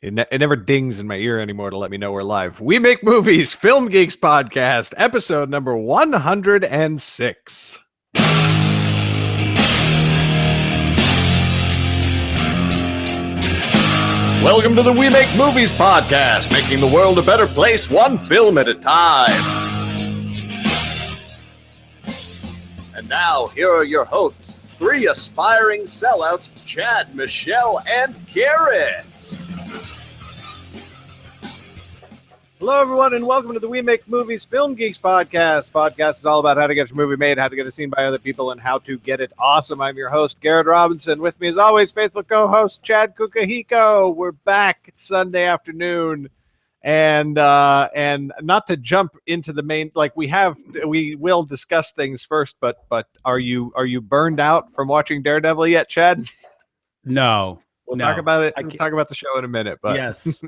It never dings in my ear anymore to let me know we're live. We Make Movies, Film Geeks podcast, episode number 106. Welcome to the We Make Movies podcast, making the world a better place, one film at a time. And now, here are your hosts, three aspiring sellouts, Chad, Michelle, and Garrett. Hello, everyone, and welcome to the We Make Movies Film Geeks podcast. Podcast is all about how to get your movie made, how to get it seen by other people, and how to get it awesome. I'm your host, Garrett Robinson. With me, as always, faithful co-host Chad Kukahiko. We're back. It's Sunday afternoon, and not to jump into the main, like we will discuss things first. But are you burned out from watching Daredevil yet, Chad? No. We'll talk about it. We'll talk about the show in a minute. But yes.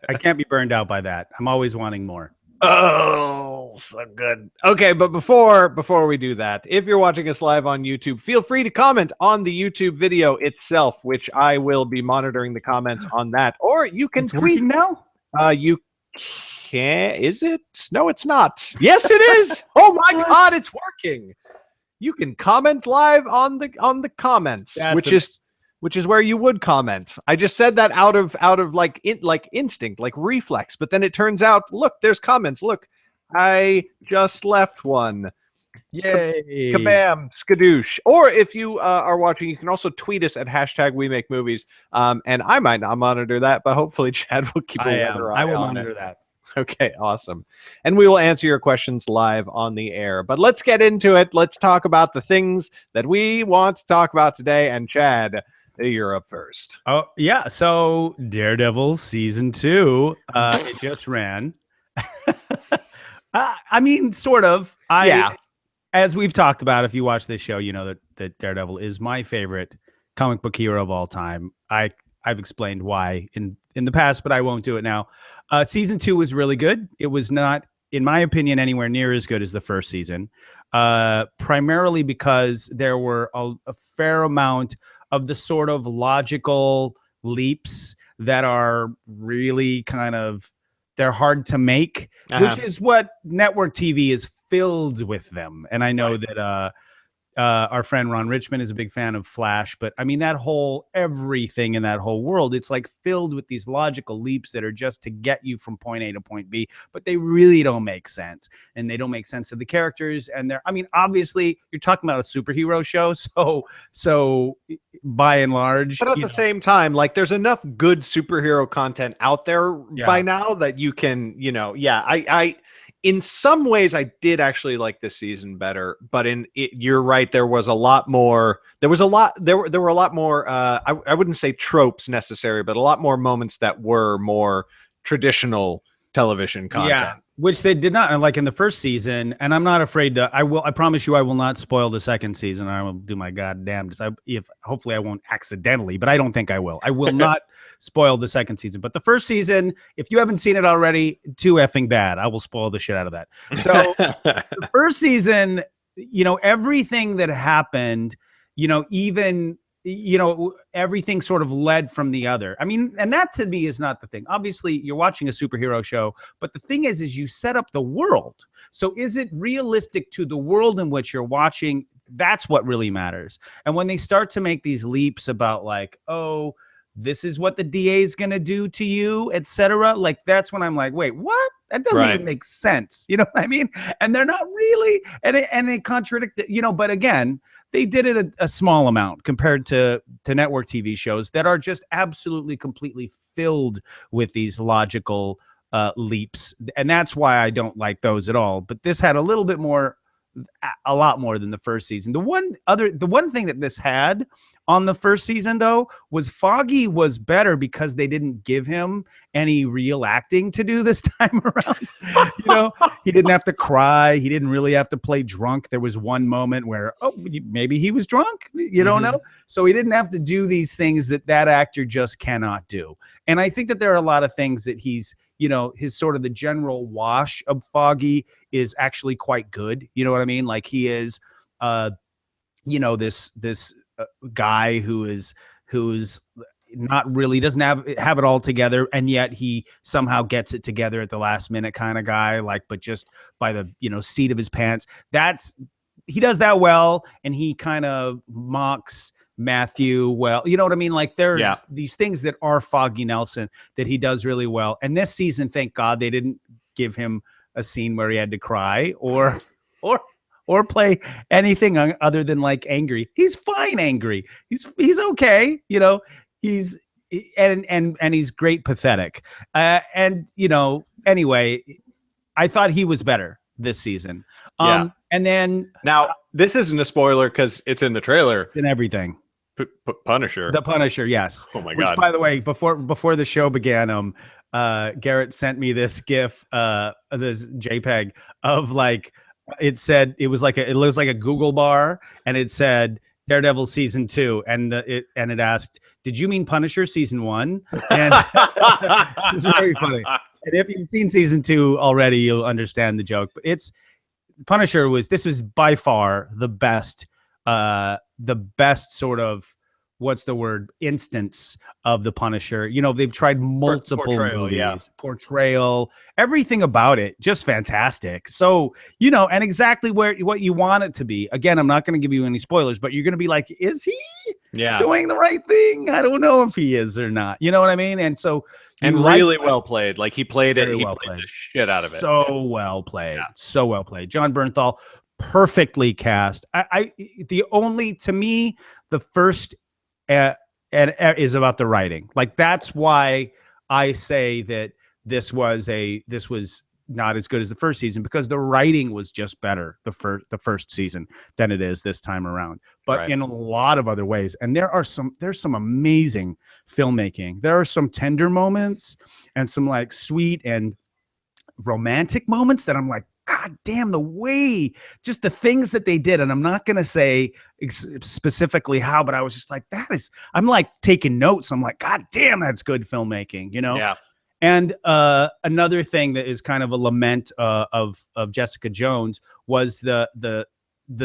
I can't be burned out by that. I'm always wanting more. Oh, so good. Okay, but before we do that, if you're watching us live on YouTube, feel free to comment on the YouTube video itself, which I will be monitoring the comments on that. Or you can tweet now. You can. Is it? No, it's not. Yes, it is. Oh my God, it's working. You can comment live on the comments, which is where you would comment. I just said that out of like instinct, like reflex. But then it turns out, look, there's comments. Look, I just left one. Yay! Kabam! Skadoosh! Or if you are watching, you can also tweet us at hashtag We Make Movies. And I might not monitor that, but hopefully Chad will keep a weather eye I will on monitor it. that. Okay, awesome. And we will answer your questions live on the air. But let's get into it. Let's talk about the things that we want to talk about today. And Chad, you're up first. Oh, yeah. So Daredevil season 2, it just ran. I mean, sort of. As we've talked about, if you watch this show, you know that Daredevil is my favorite comic book hero of all time. I've explained why in the past, but I won't do it now. Season 2 was really good. It was not, in my opinion, anywhere near as good as the first season, primarily because there were a fair amount of the sort of logical leaps that are really they're hard to make, which is what network TV is filled with them. And I know that our friend Ron Richmond is a big fan of Flash, but I mean, everything in that whole world, it's like filled with these logical leaps that are just to get you from point A to point B, but they really don't make sense, and they don't make sense to the characters. And obviously you're talking about a superhero show. So by and large, but at the same time, like there's enough good superhero content out there by now that you can, in some ways, I did actually like this season better, but you're right. There were a lot more. I wouldn't say tropes necessary, but a lot more moments that were more traditional television content. Yeah, which they did not. Like in the first season, and I'm not afraid to. I promise you, I will not spoil the second season. I will do my goddamnedest. Hopefully I won't accidentally, but I don't think I will. I will not spoil the second season. But the first season, if you haven't seen it already, too effing bad. I will spoil the shit out of that. So the first season, everything that happened, everything sort of led from the other. I mean, and that to me is not the thing. Obviously, you're watching a superhero show, but the thing is you set up the world. So is it realistic to the world in which you're watching? That's what really matters. And when they start to make these leaps about like, oh, this is what the DA is going to do to you, etc. Like, that's when I'm like, wait, what? That doesn't even make sense. You know what I mean? And they're not really, and they contradict it, but again, they did it a small amount compared to network TV shows that are just absolutely completely filled with thing logical leaps. And that's why I don't like those at all. But this had a lot more than the first season. The one thing that this had on the first season, though, was Foggy was better because they didn't give him any real acting to do this time around. He didn't have to cry. He didn't really have to play drunk. There was one moment where, maybe he was drunk. You don't know. So he didn't have to do these things that actor just cannot do. And I think that there are a lot of things that he's, his sort of the general wash of Foggy is actually quite good. You know what I mean? Like he is, this guy who's not really, doesn't have it all together, and yet he somehow gets it together at the last minute kind of guy, like, but just by the, seat of his pants. He does that well, and he kind of mocks Matthew well. You know what I mean? Like, there's these things that are Foggy Nelson that he does really well. And this season, thank God they didn't give him a scene where he had to cry or play anything other than like angry. He's fine angry. He's okay. He's he's great pathetic. Anyway, I thought he was better this season. And then now this isn't a spoiler because it's in the trailer and everything. Punisher. The Punisher, yes. Oh my God. Which, by the way, before the show began, Garrett sent me this GIF, this JPEG of like, it looks like a Google bar, and it said Daredevil season 2, and it asked, "Did you mean Punisher season 1?" And it's very funny. And if you've seen season 2 already, you'll understand the joke. But Punisher was by far the best sort of, what's the word, instance of the Punisher. They've tried multiple movies, portrayal, everything about it, just fantastic. So, and exactly what you want it to be. Again, I'm not going to give you any spoilers, but you're going to be like, is he doing the right thing? I don't know if he is or not. You know what I mean? And so, really well played. Like, he played it. He played the shit out of it. So well played. Yeah. So well played. John Bernthal, perfectly cast. To me, the first is about the writing. Like, that's why I say that this was not as good as the first season, because the writing was just better the first season than it is this time around. But in a lot of other ways, and there's some amazing filmmaking. There are some tender moments and some like sweet and romantic moments that I'm like, God damn, the way, just the things that they did. And I'm not going to say specifically how, but I was just like, I'm like taking notes. I'm like, God damn, that's good filmmaking, Yeah. And another thing that is kind of a lament of Jessica Jones was the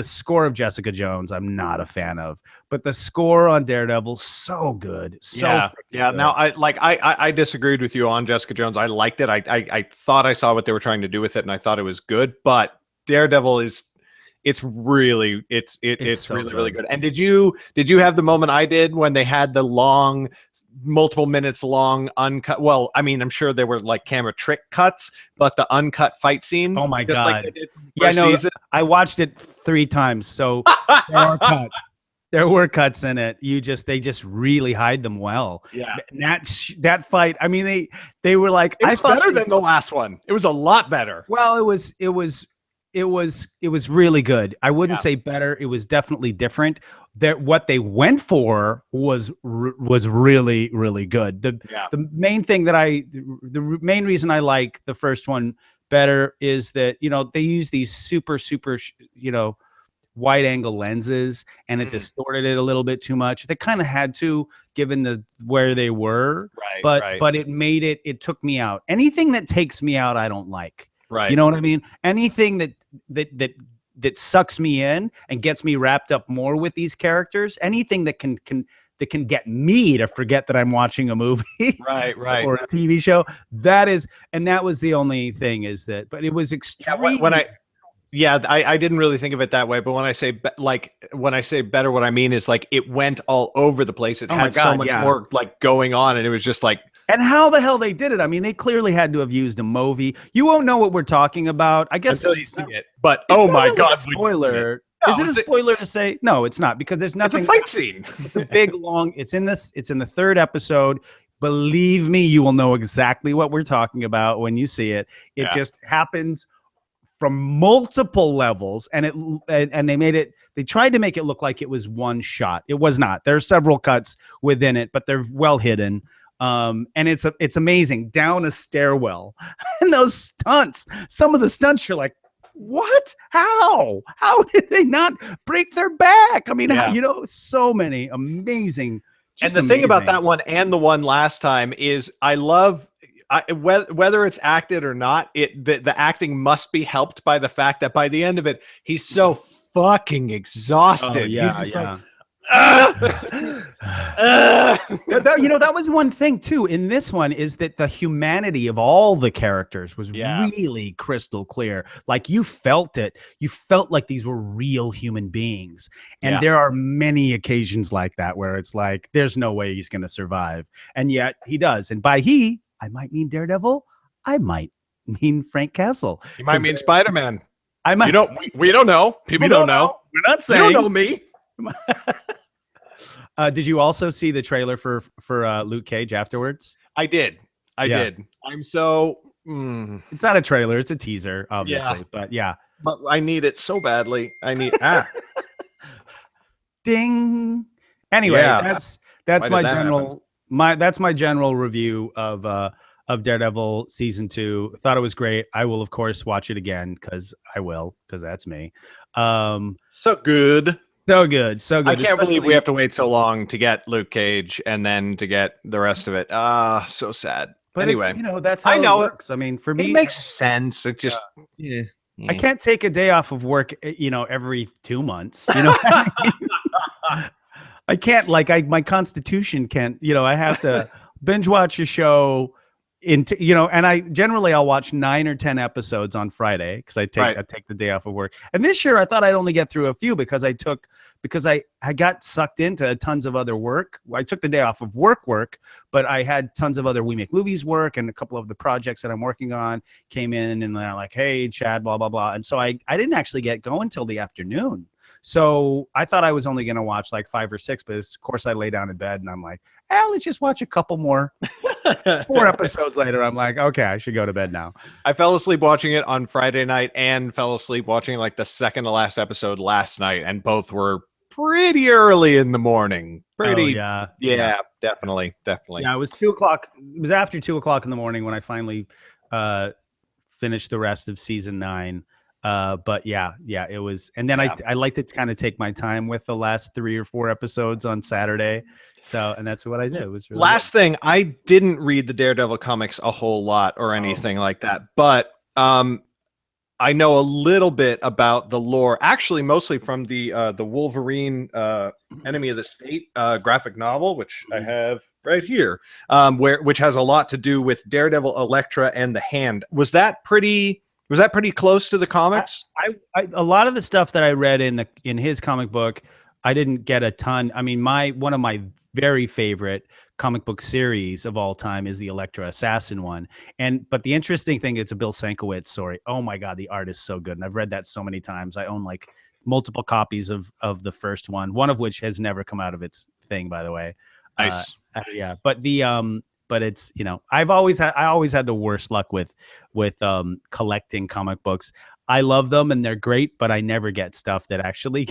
score of Jessica Jones. I'm not a fan of, but the score on Daredevil, so good. Good. Now I disagreed with you on Jessica Jones. I liked it. I thought I saw what they were trying to do with it, and I thought it was good. But Daredevil it's really so really good. Really good. And did you have the moment I did when they had the long, multiple minutes long uncut? Well, I mean, I'm sure there were like camera trick cuts, but the uncut fight scene. Oh my God! Like I watched it 3 times, so there were cuts in it. They just really hide them well. Yeah, that fight. I mean, they were like, I thought better than the last one. It was a lot better. Well, it was really good. I wouldn't say better. It was definitely different. What they went for was really, really good. The main thing the main reason I like the first one better is that, they use these super, wide angle lenses, and it distorted it a little bit too much. They kind of had to, given where they were, but it took me out. Anything that takes me out, I don't like. Right. You know what I mean? Anything that sucks me in and gets me wrapped up more with these characters, anything that can get me to forget that I'm watching a movie, right, or a TV show, that was the only thing, but it was extremely. I didn't really think of it that way, but when I say better, what I mean is like it went all over the place. It had so much more like going on, and it was just like. And how the hell they did it? I mean, they clearly had to have used a movie. You won't know what we're talking about, I guess. Until you see it. But oh my God, spoiler! Is it a spoiler to say? No, it's not, because there's nothing. It's a fight scene. It's a big long. It's in the 3rd episode. Believe me, you will know exactly what we're talking about when you see it. It just happens from multiple levels, and they tried to make it look like it was one shot. It was not. There are several cuts within it, but they're well hidden. And it's amazing, down a stairwell, and those stunts, some of the stunts, you're like, what? How did they not break their back? I mean, so many amazing. And the thing about that one and the one last time is I love whether it's acted or not, the acting must be helped by the fact that by the end of it, he's so fucking exhausted. Oh, yeah, he's just like, That was one thing too in this one, is that the humanity of all the characters was really crystal clear. Like you felt it. You felt like these were real human beings. And there are many occasions like that where it's like, there's no way he's going to survive. And yet he does. And by he, I might mean Daredevil. I might mean Frank Castle. You might mean Spider-Man. I might. We don't know. People don't know. We're not saying. You don't know me. Did you also see the trailer for Luke Cage afterwards? I did. I did. I'm so. It's not a trailer; it's a teaser, obviously. But But I need it so badly. I need. Ding. Anyway, that's my general review of Daredevil season 2. Thought it was great. I will of course watch it again because that's me. So good. So good. I can't believe we have to wait so long to get Luke Cage and then to get the rest of it. So sad. But anyway, that's how it works. I mean, for me, it makes sense. It just, I can't take a day off of work, every 2 months. I can't, my constitution can't, I have to binge watch a show and I'll watch 9 or 10 episodes on Friday because I take the day off of work. And this year I thought I'd only get through a few because I got sucked into tons of other work. I took the day off of work, but I had tons of other We Make Movies work, and a couple of the projects that I'm working on came in and they're like, hey, Chad, blah, blah, blah. And so I didn't actually get going till the afternoon. So I thought I was only going to watch like 5 or 6, but of course I lay down in bed and I'm like, let's just watch a couple more. 4 episodes later, I'm like, okay, I should go to bed now. I fell asleep watching it on Friday night and fell asleep watching like the second to last episode last night, and both were pretty early in the morning. Definitely. Yeah, it was 2 o'clock. It was after 2 o'clock in the morning when I finally finished the rest of season 9. But it was, and then I like to kind of take my time with the last 3 or 4 episodes on Saturday. So, and that's what I did. It was really last thing. I didn't read the Daredevil comics a whole lot or anything like that, but I know a little bit about the lore, actually mostly from the Wolverine Enemy of the State graphic novel, which I have right here, which has a lot to do with Daredevil, Elektra, and the Hand. Was that pretty close to the comics? A lot of the stuff that I read in his comic book, I didn't get a ton. I mean, one of my very favorite comic book series of all time is the Elektra Assassin one. But the interesting thing, it's a Bill Sienkiewicz story. Oh my God, the art is so good. And I've read that so many times. I own like multiple copies of the first one of which has never come out of its thing, by the way. Nice. But it's, I always had the worst luck with collecting comic books. I love them and they're great, but I never get stuff that actually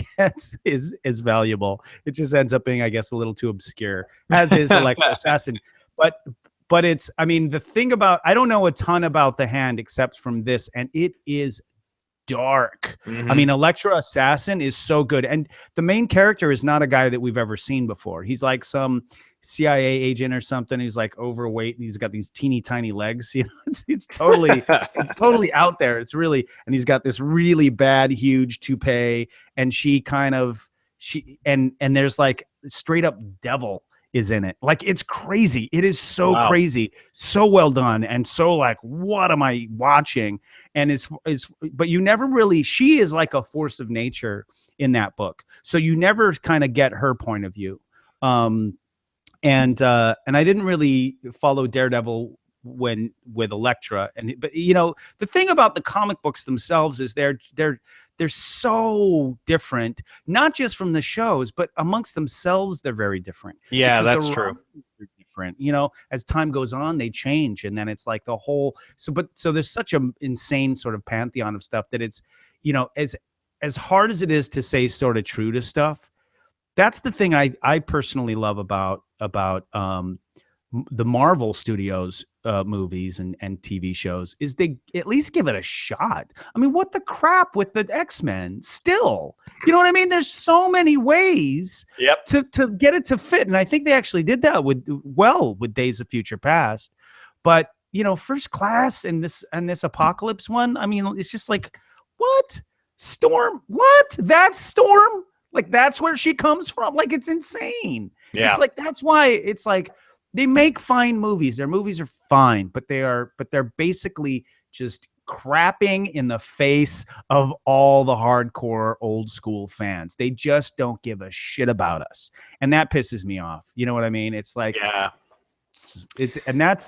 is valuable. It just ends up being, I guess, a little too obscure, as is Elektra Assassin. But it's, I mean, the thing about, I don't know a ton about the Hand except from this, and it is dark. I mean, Elektra Assassin is so good, and the main character is not a guy that we've ever seen before. He's like some CIA agent or something. He's like overweight and he's got these teeny tiny legs. It's totally out there. It's really, and he's got this really bad huge toupee, and and there's like straight up devil is in it. Like, it's crazy. It is so crazy, so well done, and so like, what am I watching? And but you never really, she is like a force of nature in that book, so you never kind of get her point of view. And I didn't really follow Daredevil with Elektra, but the thing about the comic books themselves is they're so different, not just from the shows, but amongst themselves they're very different. Yeah, that's true. Different, as time goes on, they change, and then it's like the whole. So there's such an insane sort of pantheon of stuff that it's, as hard as it is to say sort of true to stuff. That's the thing I personally love about the Marvel Studios movies and TV shows is they at least give it a shot. I mean, what the crap with the X-Men still? You know what I mean? There's so many ways to get it to fit. And I think they actually did that with Days of Future Past. But, First Class and this Apocalypse one, I mean, it's just like, what? Storm? What? That's Storm? Like, that's where she comes from? Like, it's insane. Yeah. It's like, that's why it's like they make fine movies. Their movies are fine, but they're basically just crapping in the face of all the hardcore old school fans. They just don't give a shit about us. And that pisses me off. You know what I mean? It's like, Yeah. and that's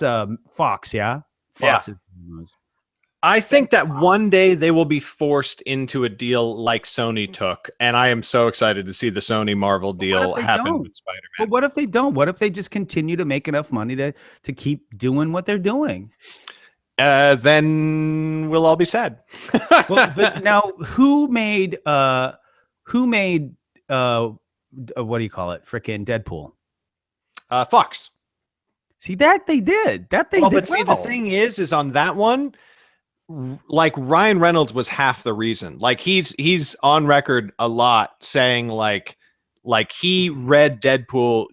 Fox. Yeah. Fox is. I think that one day they will be forced into a deal like Sony took, and I am so excited to see the Sony Marvel deal happen with Spider-Man. But what if they don't? What if they just continue to make enough money to keep doing what they're doing? Then we'll all be sad. Well, but now who made what do you call it? Frickin' Deadpool. Fox. See, that they did. That they did. But see, the thing is on that one, like Ryan Reynolds was half the reason. Like he's on record a lot saying like he read Deadpool,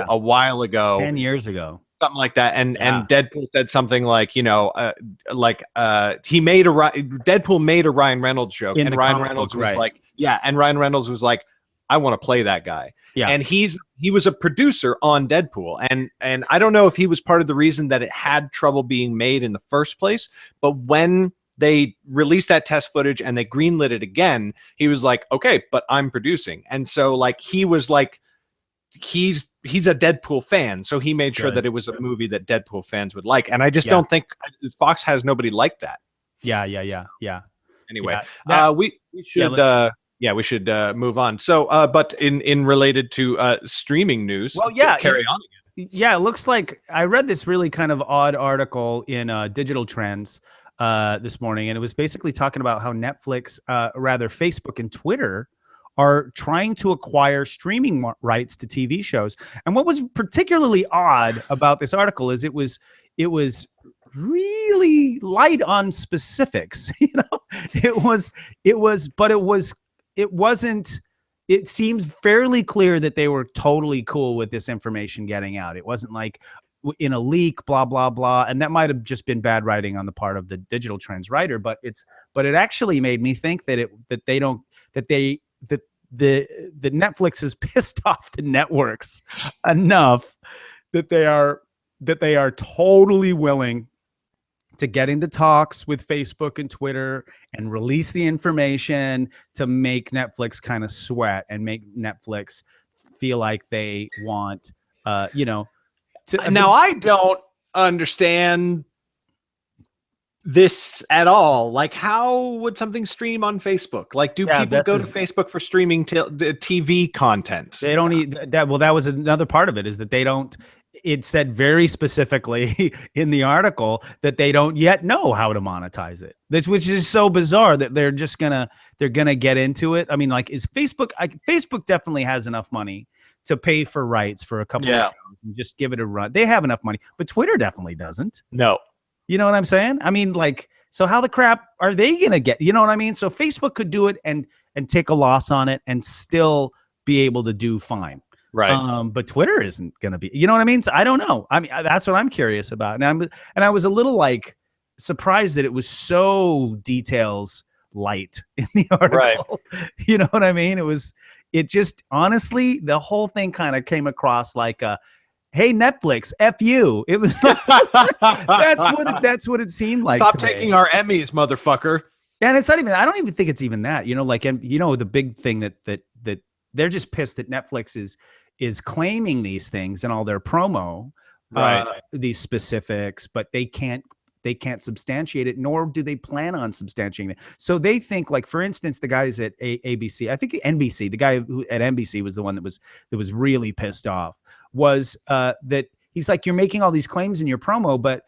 a while ago, 10 years ago, something like that, and Deadpool said something like, he made Deadpool made a Ryan Reynolds joke, and Ryan Reynolds was like, and Ryan Reynolds was like, I want to play that guy. Yeah. And he was a producer on Deadpool. And I don't know if he was part of the reason that it had trouble being made in the first place, but when they released that test footage and they greenlit it again, he was like, okay, but I'm producing. And so like he was like, he's a Deadpool fan, so he made sure that it was a movie that Deadpool fans would like. And I just don't think Fox has nobody like that. Yeah. Anyway, we should we should move on. So, but in related to streaming news, carry on again. Yeah, it looks like I read this really kind of odd article in Digital Trends this morning, and it was basically talking about how Netflix, rather Facebook and Twitter, are trying to acquire streaming rights to TV shows. And what was particularly odd about this article is it was really light on specifics. It seems fairly clear that they were totally cool with this information getting out. It wasn't like in a leak, blah, blah, blah. And that might have just been bad writing on the part of the Digital Trends writer, but it actually made me think that the Netflix is pissed off the networks enough that they are totally willing to get into talks with Facebook and Twitter and release the information to make Netflix kind of sweat and make Netflix feel like they want, Now, I don't understand this at all. Like, how would something stream on Facebook? Like, do people go to Facebook for streaming TV content? They don't need that. Well, that was another part of it, is that they don't. It said very specifically in the article that they don't yet know how to monetize it. Which is so bizarre that they're gonna get into it. I mean, like, is Facebook? Facebook definitely has enough money to pay for rights for a couple of shows and just give it a run. They have enough money, but Twitter definitely doesn't. No. You know what I'm saying? I mean, like, so how the crap are they gonna get? You know what I mean? So Facebook could do it and take a loss on it and still be able to do fine. Right. But Twitter isn't going to be, you know what I mean? So I don't know. I mean, that's what I'm curious about. And I was a little like surprised that it was so details light in the article. Right. You know what I mean? It just, honestly, the whole thing kind of came across like hey, Netflix, F you. It was, that's what it seemed like. Stop taking our Emmys, motherfucker. And it's not even, I don't even think it's even that, the big thing that they're just pissed that Netflix is claiming these things in all their promo, these specifics, but they can't substantiate it, nor do they plan on substantiating it. So they think, like, for instance, the guys at ABC, I think NBC, the guy who at NBC was the one that was really pissed off, was that he's like, you're making all these claims in your promo, but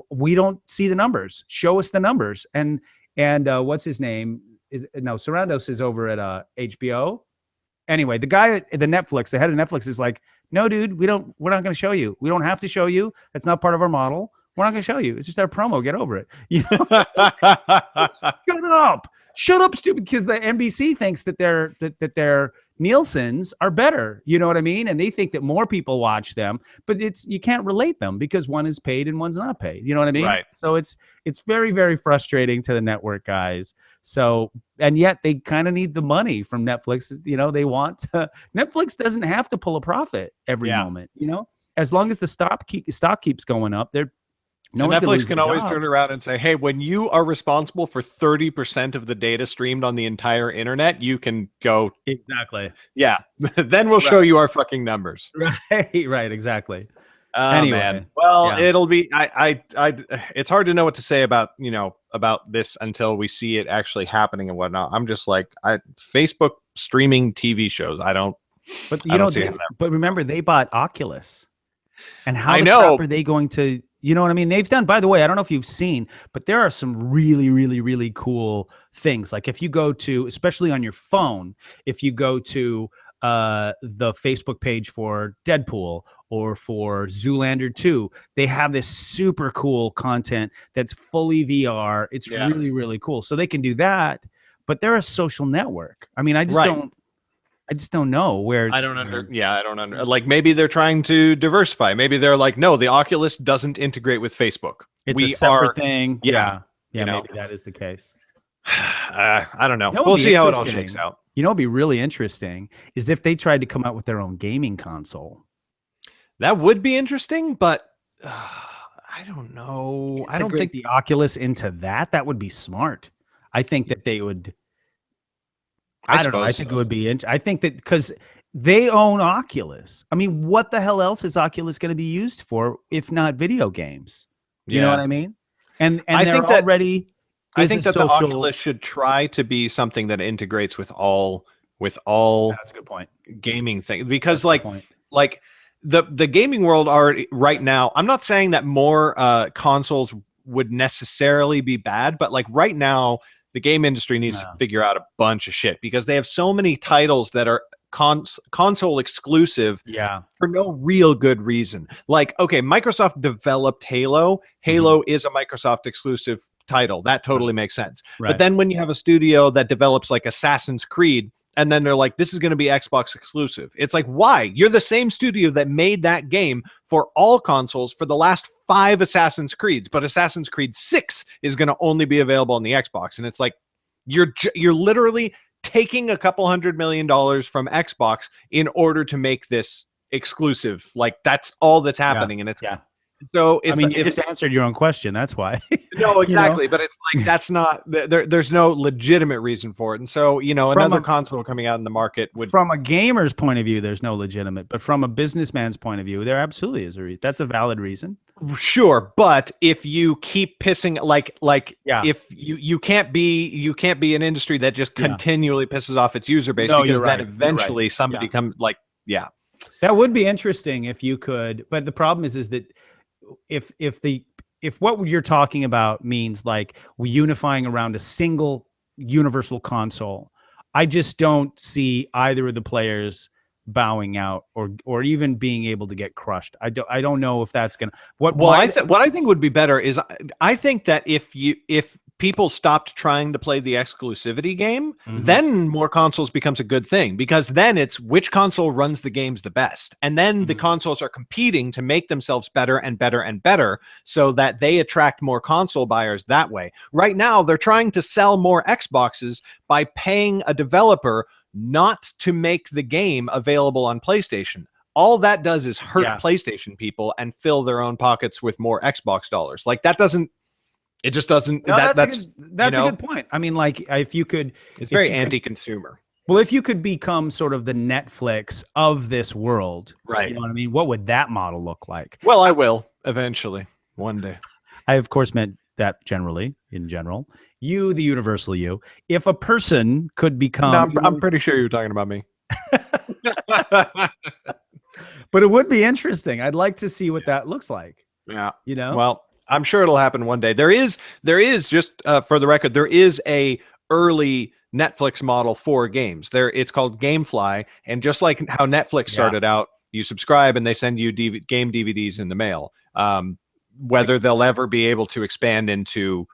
we don't see the numbers. Show us the numbers. And what's his name? Sarandos is over at HBO. Anyway, the guy at the head of Netflix is like, no, dude, we're not going to show you. We don't have to show you. That's not part of our model. We're not going to show you. It's just our promo. Get over it. Shut up, stupid. Because the NBC thinks that they're Nielsen's are better. You know what I mean? And they think that more people watch them, but you can't relate them because one is paid and one's not paid. You know what I mean? Right. So it's very, very frustrating to the network guys. So, and yet they kind of need the money from Netflix. You know, they want to, Netflix doesn't have to pull a profit every moment, you know, as long as the stock keeps going up, Netflix can always turn around and say, hey, when you are responsible for 30% of the data streamed on the entire internet, you can go. Exactly. Yeah. Then we'll show you our fucking numbers. Right. Exactly. Anyway, man. Well, it'll be, it's hard to know what to say about, about this until we see it actually happening and whatnot. I'm just like, Facebook streaming TV shows. But remember, they bought Oculus. And how the crap are they going to, you know what I mean? They've done, by the way, I don't know if you've seen, but there are some really, really, really cool things. Like if you go to, especially on your phone, if you go to the Facebook page for Deadpool or for Zoolander 2, they have this super cool content that's fully VR. It's really, really cool. So they can do that, but they're a social network. I mean, I just don't know where it's like maybe they're trying to diversify. Maybe they're like, no, the Oculus doesn't integrate with Facebook. It's a separate thing. Yeah, maybe that is the case. I don't know. We'll see how it all shakes out. You know, what'd be really interesting is if they tried to come out with their own gaming console. That would be interesting, but I don't know. I don't think the Oculus into that. That would be smart. I think that they would. I don't know. I think it would be. I think that because they own Oculus. I mean, what the hell else is Oculus going to be used for if not video games? You know what I mean? And I think that already. I think that the Oculus should try to be something that integrates with all. That's a good point. Gaming thing, because like the gaming world already right now. I'm not saying that more consoles would necessarily be bad, but like right now. The game industry needs to figure out a bunch of shit because they have so many titles that are console exclusive for no real good reason. Like, okay, Microsoft developed Halo. Halo is a Microsoft exclusive title. That totally makes sense. Right. But then when you have a studio that develops like Assassin's Creed, and then they're like, this is going to be Xbox exclusive. It's like, why? You're the same studio that made that game for all consoles for the last 5 Assassin's Creeds, but Assassin's Creed 6 is going to only be available on the Xbox. And it's like, you're literally taking a couple $100 million from Xbox in order to make this exclusive. Like, that's all that's happening. And it's so you just answered your own question. That's why. No, exactly. But it's like, that's not there's no legitimate reason for it. And so, another console coming out in the market would, from a gamer's point of view, there's no legitimate, but from a businessman's point of view, there absolutely is a reason. That's a valid reason. Sure. But if you keep pissing if you can't be an industry that just continually pisses off its user base, because then eventually somebody comes that would be interesting if you could. But the problem is that if what you're talking about means like unifying around a single universal console, I just don't see either of the players bowing out or even being able to get crushed. I don't know if that's gonna what I think would be better is I think that if people stopped trying to play the exclusivity game, then more consoles becomes a good thing, because then it's which console runs the games the best. And then the consoles are competing to make themselves better and better and better so that they attract more console buyers that way. Right now, they're trying to sell more Xboxes by paying a developer not to make the game available on PlayStation. All that does is hurt PlayStation people and fill their own pockets with more Xbox dollars. Like, that doesn't. It just doesn't. No, that's a good point. I mean, like, if you could, it's very anti-consumer. Well, if you could become sort of the Netflix of this world, right? You know what I mean? What would that model look like? Well, I will eventually, one day. I of course meant that in general. You, the universal you. If a person could become, I'm pretty sure you're talking about me. But it would be interesting. I'd like to see what that looks like. Yeah. Well. I'm sure it'll happen one day. There is just for the record, there is a early Netflix model for games. It's called GameFly, and just like how Netflix started out, you subscribe and they send you game DVDs in the mail. Whether they'll ever be able to expand into,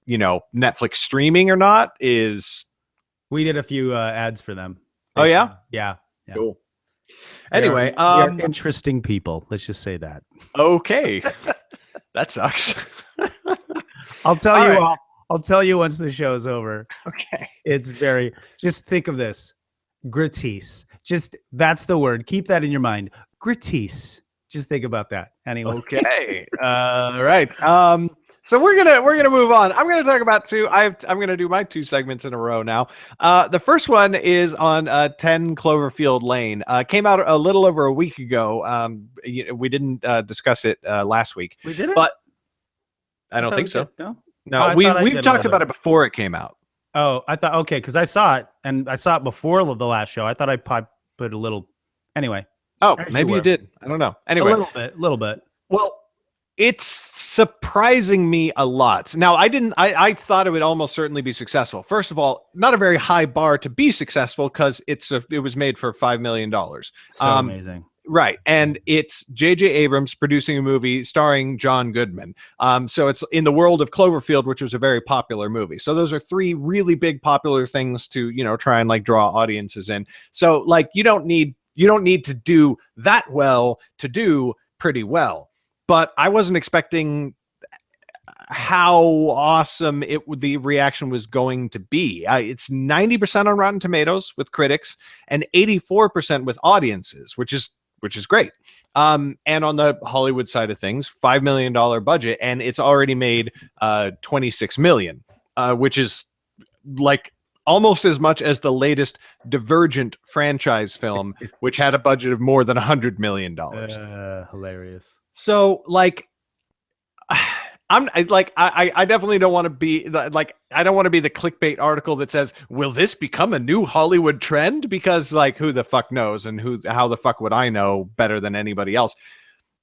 Netflix streaming or not is. We did a few ads for them. Oh yeah, Yeah. Yeah. cool. We are- Anyway, we are interesting people. Let's just say that. okay, that sucks. I'll tell All you. right. I'll tell you once the show's over. Okay. It's very. Just think of this. Gratis. Just that's the word. Keep that in your mind. Gratis. Just think about that. Anyway. Okay. Right. So we're gonna move on. I'm gonna talk about two. I'm gonna do my two segments in a row now. The first one is on 10 Cloverfield Lane. Came out a little over a week ago. We didn't discuss it last week. We did it, but I don't think so. No. No, we've talked about it before it came out. Oh, I thought okay, because I saw it and I saw it before the last show. I thought I put a little. Anyway. Oh, maybe you did. I don't know. Anyway, a little bit. Well, it's surprising me a lot. Now, I thought it would almost certainly be successful. First of all, not a very high bar to be successful because it was made for $5 million. So amazing. Right. And it's J.J. Abrams producing a movie starring John Goodman. So it's in the world of Cloverfield, which was a very popular movie. So those are three really big popular things to, try and like draw audiences in. So like you don't need to do that well to do pretty well. But I wasn't expecting how awesome the reaction was going to be. It's 90% on Rotten Tomatoes with critics and 84% with audiences, which is great. And on the Hollywood side of things, $5 million budget, and it's already made $26 million, which is like almost as much as the latest Divergent franchise film, which had a budget of more than $100 million. Hilarious. So like, I definitely don't want to be like, I don't want to be the clickbait article that says, will this become a new Hollywood trend? Because like, who the fuck knows, and how the fuck would I know better than anybody else?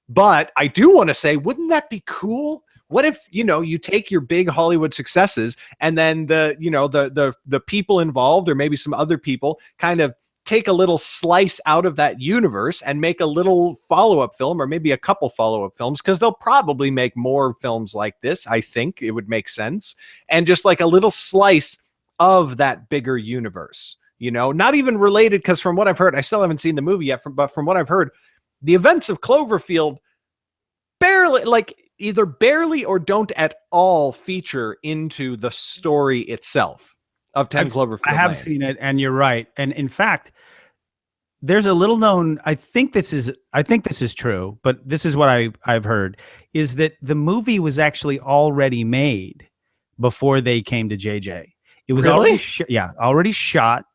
But I do want to say, wouldn't that be cool? What if, you take your big Hollywood successes and then the people involved, or maybe some other people, kind of take a little slice out of that universe and make a little follow-up film, or maybe a couple follow-up films, because they'll probably make more films like this. I think it would make sense. And just like a little slice of that bigger universe, not even related, because from what I've heard, I still haven't seen the movie yet, but from what I've heard, the events of Cloverfield either barely or don't at all feature into the story itself of 10 Cloverfield Lane. I have seen it, and you're right. And in fact, there's a little known, I think this is true, but this is what I've heard, is that the movie was actually already made before they came to JJ. It was really? already shot.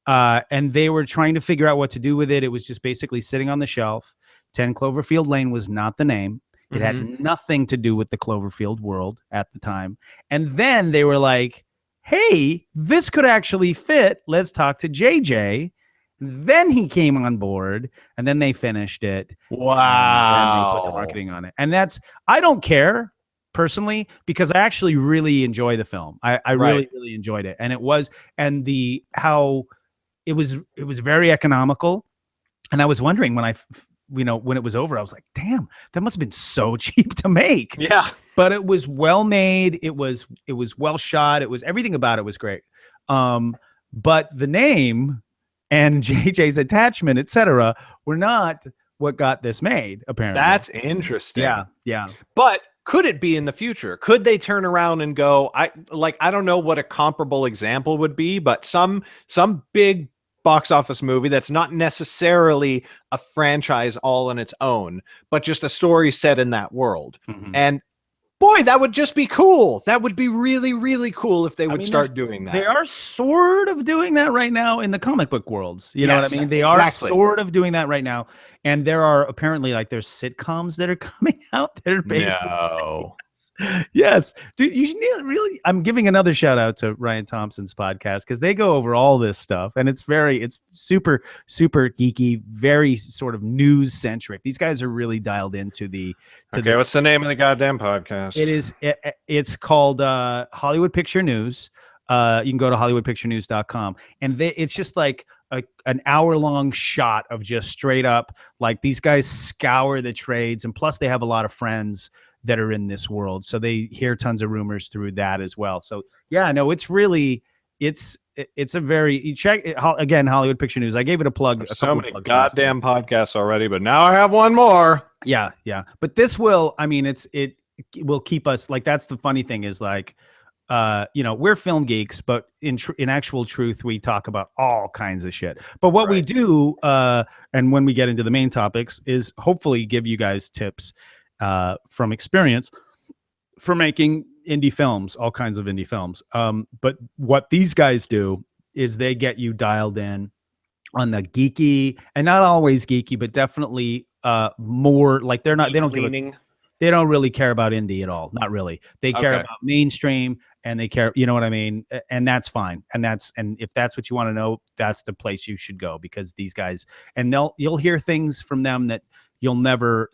And they were trying to figure out what to do with it. It was just basically sitting on the shelf. 10 Cloverfield Lane was not the name. It had nothing to do with the Cloverfield world at the time. And then they were like, hey, this could actually fit. Let's talk to JJ. Then he came on board, and then they finished it. Wow. And they put the marketing on it. And I don't care personally, because I actually really enjoy the film. I really, really enjoyed it. And it was very economical. And I was wondering when when it was over, I was like, damn, that must have been so cheap to make. Yeah. But it was well made. It was well shot. It was, everything about it was great. But the name and JJ's attachment, etc., were not what got this made, apparently. That's interesting. Yeah. But could it be in the future? Could they turn around and go, I don't know what a comparable example would be, but some big box office movie that's not necessarily a franchise all on its own, but just a story set in that world. And boy, that would just be cool. That would be really, really cool if they would start doing that. They are sort of doing that right now in the comic book worlds. You know what I mean? They are sort of doing that right now. And there are apparently there's sitcoms that are coming out that are based on Yes, dude, you should really. I'm giving another shout out to Ryan Thompson's podcast, because they go over all this stuff, and it's super, super geeky, very sort of news centric. These guys are really dialed into the. What's the name of the goddamn podcast? It's called Hollywood Picture News. You can go to HollywoodPictureNews.com, and it's just like an hour-long shot of just straight up, like, these guys scour the trades, and plus they have a lot of friends that are in this world, so they hear tons of rumors through that as well. So yeah, no, it's really it's a very you check it, again, Hollywood Picture News. I gave it a plug. There's a so couple many plugs goddamn podcasts already, but now I have one more. Yeah, yeah. But this will, I mean, it will keep us like, that's the funny thing is like, you know, we're film geeks, but in actual truth, we talk about all kinds of shit. But what we do, and when we get into the main topics, is hopefully give you guys tips from experience for making indie films, all kinds of indie films. But what these guys do is they get you dialed in on the geeky, and not always geeky, but definitely more like they don't really care about indie at all. Not really. They care about mainstream, and they care, you know what I mean? And that's fine. And if that's what you want to know, that's the place you should go, because these guys, and you'll hear things from them that will never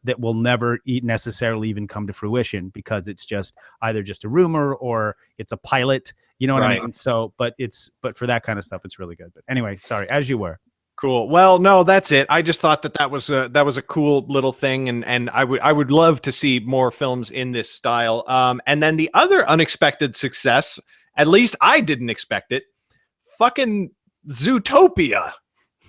necessarily even come to fruition, because it's just either just a rumor or it's a pilot, you know what I mean? So, but for that kind of stuff, it's really good. But anyway, sorry, as you were. Cool. Well, no, that's it. I just thought that was a cool little thing, and I would love to see more films in this style. And then the other unexpected success, at least I didn't expect it, fucking Zootopia.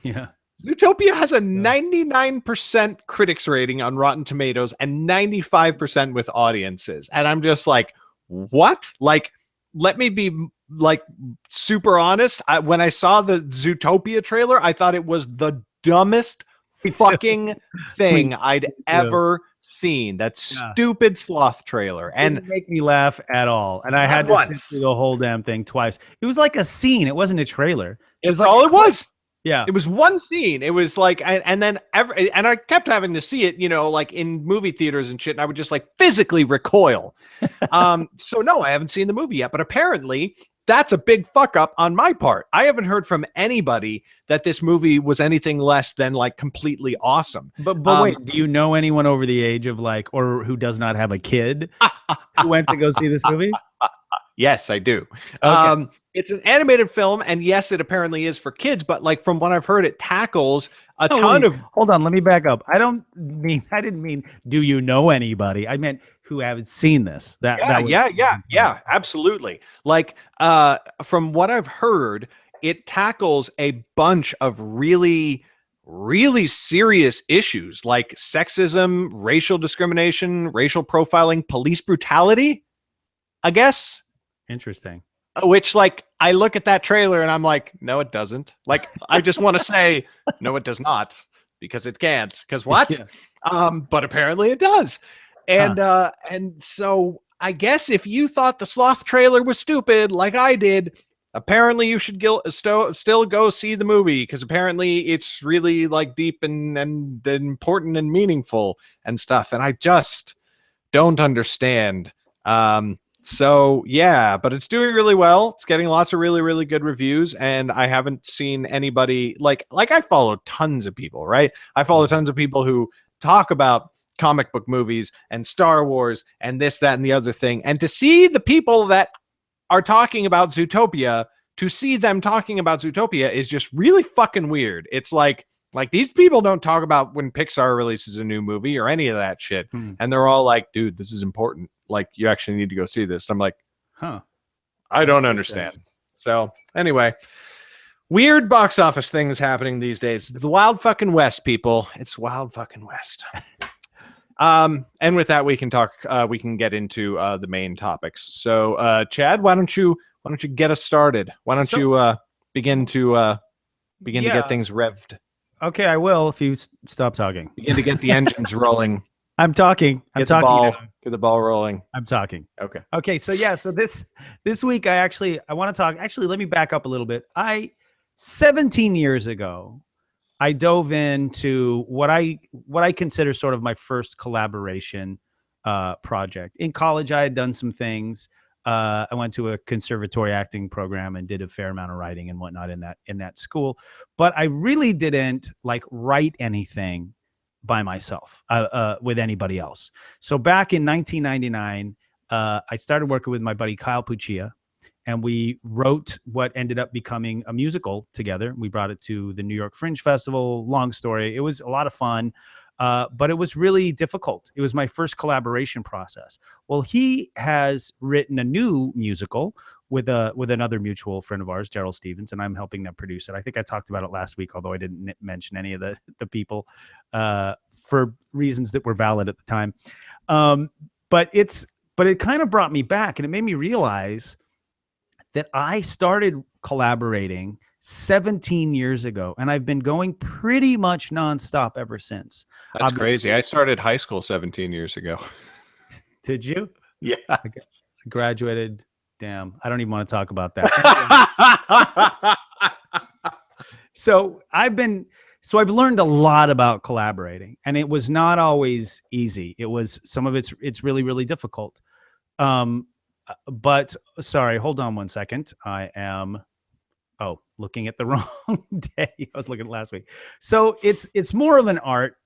Yeah. Zootopia has a 99% critics rating on Rotten Tomatoes and 95% with audiences. And I'm just like, what? Like, let me be like super honest. When I saw the Zootopia trailer, I thought it was the dumbest fucking thing I'd ever seen. That stupid sloth trailer. And it didn't make me laugh at all. And I had to sit through the whole damn thing twice. It was like a scene. It wasn't a trailer. It was like all it was. Yeah, it was one scene. It was like, and I kept having to see it, you know, like in movie theaters and shit. And I would just like physically recoil. So no, I haven't seen the movie yet, but apparently that's a big fuck up on my part. I haven't heard from anybody that this movie was anything less than like completely awesome. But wait, do you know anyone over the age of like, or who does not have a kid who went to go see this movie? Yes, I do. Okay. It's an animated film, and yes, it apparently is for kids, but like from what I've heard, it tackles a ton of... Hold on, let me back up. I didn't mean, do you know anybody? I meant who haven't seen this. Yeah, absolutely. Like, from what I've heard, it tackles a bunch of really, really serious issues like sexism, racial discrimination, racial profiling, police brutality, I guess. Interesting. Which, like, I look at that trailer and I'm like, no, it doesn't. Like, I just want to say, no, it does not, because it can't. Because what? Yeah. But apparently it does. And and so I guess if you thought the sloth trailer was stupid, like I did, apparently you should still go see the movie, because apparently it's really like deep and important and meaningful and stuff. And I just don't understand. So yeah, but it's doing really well. It's getting lots of really, really good reviews, and I haven't seen anybody like I follow tons of people, right? I follow tons of people who talk about comic book movies and Star Wars and this, that, and the other thing. And to see the people that are talking about Zootopia, to see them talking about Zootopia is just really fucking weird. It's like these people don't talk about when Pixar releases a new movie or any of that shit. And they're all like, dude, this is important. Like, you actually need to go see this. And I'm like, I don't understand. So anyway, weird box office things happening these days. The Wild fucking West, people. It's Wild fucking West. And with that, we can talk, we can get into the main topics. So Chad, why don't you get us started? Why don't you begin to get things revved? Okay, I will if you stop talking. Begin to get the engines rolling. I'm talking. Get the ball rolling. I'm talking. Okay. So yeah. So this week, I want to talk. Actually, let me back up a little bit. 17 years ago, I dove into what I consider sort of my first collaboration project. In college, I had done some things. I went to a conservatory acting program and did a fair amount of writing and whatnot in that school. But I really didn't like write anything by myself with anybody else. So back in 1999, I started working with my buddy Kyle Puccia, and we wrote what ended up becoming a musical together. We brought it to the New York Fringe Festival. Long story. It was a lot of fun. But it was really difficult. It was my first collaboration process. Well, he has written a new musical with another mutual friend of ours, Daryl Stevens, and I'm helping them produce it. I think I talked about it last week, although I didn't mention any of the people for reasons that were valid at the time. But it kind of brought me back, and it made me realize that I started collaborating 17 years ago, and I've been going pretty much nonstop ever since. That's crazy. I started high school 17 years ago. Did you? Yeah. I graduated. Damn, I don't even want to talk about that. So I've learned a lot about collaborating, and it was not always easy. It was some of it's really, really difficult. But sorry, hold on one second. I am looking at the wrong day. I was looking at last week. So it's more of an art